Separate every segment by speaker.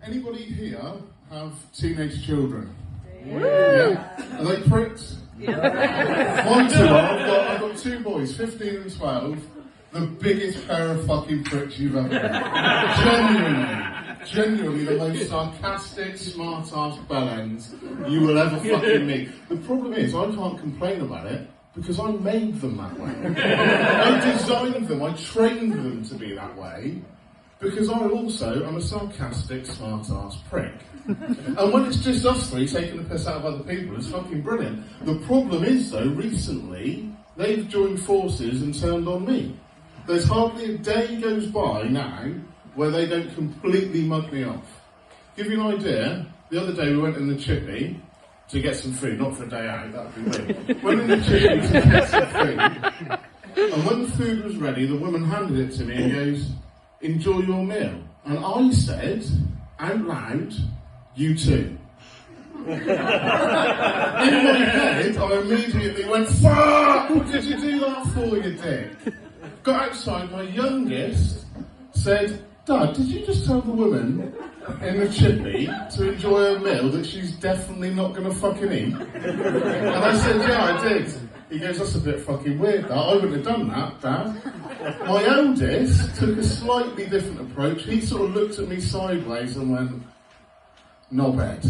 Speaker 1: Anybody here have teenage children? Yeah. Are they pricks? Yeah. Mine too are. I've got two boys, 15 and 12. The biggest pair of fucking pricks you've ever met. Genuinely the most sarcastic, smart-ass bellends you will ever fucking meet. The problem is, I can't complain about it because I made them that way. I designed them, I trained them to be that way. Because I also am a sarcastic, smart-ass prick. And when it's just us three taking the piss out of other people, it's fucking brilliant. The problem is, though, recently, they've joined forces and turned on me. There's hardly a day goes by now where they don't completely mug me off. Give you an idea, the other day we went in the chippy to get some food, not for a day out, that would be weird. Went in the chippy to get some food, and when the food was ready, the woman handed it to me and goes, "Enjoy your meal." And I said, out loud, "You too." In my head, I immediately went, "Fuck! What did you do that for, you dick?" Got outside, my youngest said, "Dad, did you just tell the woman in the chippy to enjoy her meal that she's definitely not going to fucking eat?" And I said, "Yeah, I did." He goes, "That's a bit fucking weird, that. I wouldn't have done that, Dad." My eldest took a slightly different approach. He sort of looked at me sideways and went, "Knobhead."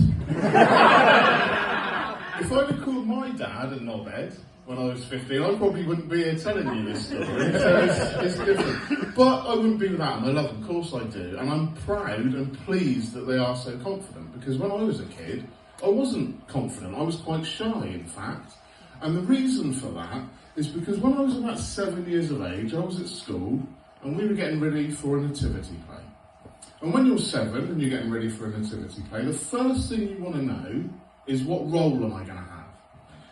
Speaker 1: If I'd have called my dad a knobhead when I was 15, I probably wouldn't be here telling you this story, so it's different. But I wouldn't be without them. I love them, of course I do. And I'm proud and pleased that they are so confident, because when I was a kid, I wasn't confident. I was quite shy, in fact. And the reason for that is because when I was about 7 years of age, I was at school and we were getting ready for a nativity play. And when you're 7 and you're getting ready for a nativity play, the first thing you want to know is, what role am I going to have?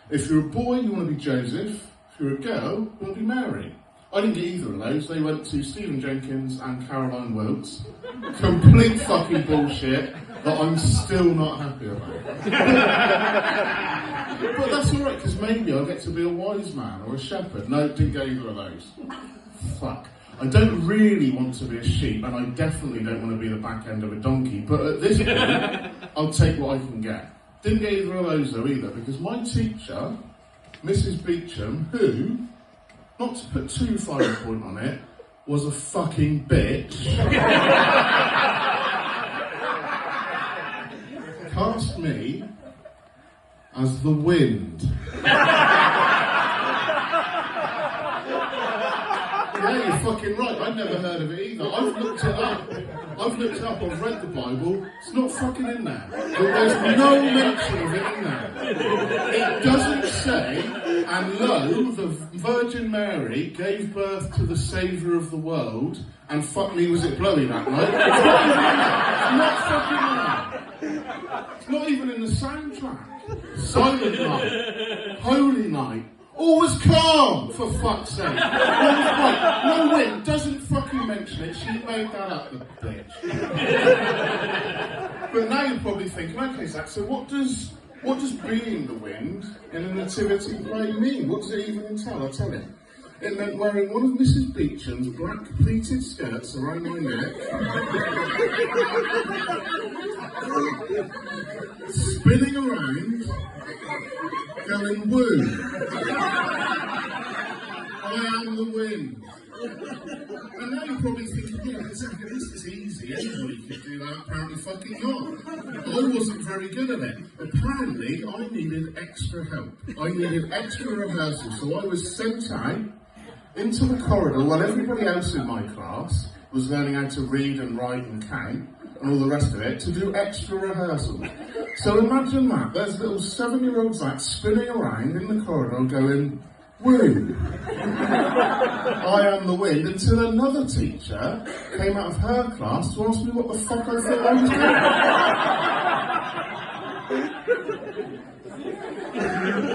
Speaker 1: If you're a boy, you want to be Joseph. If you're a girl, you want to be Mary. I didn't get either of those. They went to Stephen Jenkins and Caroline Wilkes. Complete fucking bullshit that I'm still not happy about. But that's alright, because maybe I'll get to be a wise man or a shepherd. No, didn't get either of those. Fuck. I don't really want to be a sheep, and I definitely don't want to be the back end of a donkey, but at this point, I'll take what I can get. Didn't get either of those though either, because my teacher, Mrs. Beecham, who, not to put too fine a point on it, was a fucking bitch, cast me as the wind. Yeah, you're fucking right. I'd never heard of it either. I've looked it up. I've read the Bible. It's not fucking in there. There's no mention of it in there. It doesn't say, "And lo, the Virgin Mary gave birth to the Saviour of the world, and fuck me, was it blowy that night?" It's not fucking in there. It's not even in the soundtrack. Silent night. Holy night. All was calm, for fuck's sake. All was quiet. No wind, doesn't fucking mention it. She made that up, the bitch. But now you're probably thinking, okay, Zach, so what does being the wind in a nativity play mean? What does it even entail? I'll tell you. It meant wearing one of Mrs. Beecham's black pleated skirts around my neck, spinning around, going woo. I am the wind. And now you're probably thinking, yeah, this is easy, anybody could do that, apparently fucking not. I wasn't very good at it. Apparently, I needed extra help. I needed extra rehearsal, so I was sent out into the corridor while everybody else in my class was learning how to read and write and count and all the rest of it, to do extra rehearsals. So imagine that, there's little 7-year-old Zach spinning around in the corridor going, woo, I am the wind, until another teacher came out of her class to ask me what the fuck I thought I was doing.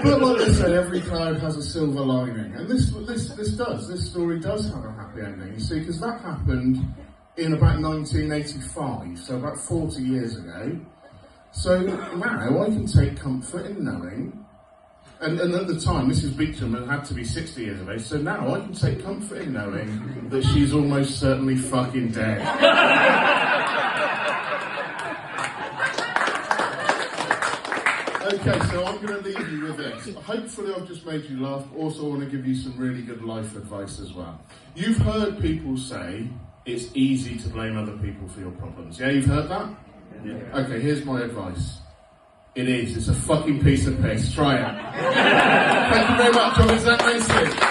Speaker 1: But like they say, every cloud has a silver lining, and this story does have a happy ending, you see, because that happened in about 1985, so about 40 years ago. So now I can take comfort in knowing, and at the time Mrs. Beecham had to be 60 years of age, so now I can take comfort in knowing that she's almost certainly fucking dead. Okay, so I'm going to leave you with this. Hopefully I've just made you laugh. Also, I want to give you some really good life advice as well. You've heard people say it's easy to blame other people for your problems. Yeah, you've heard that? Yeah. Okay, here's my advice. It is. It's a fucking piece of piss. Try it. Thank you very much. I'm Zach Mason.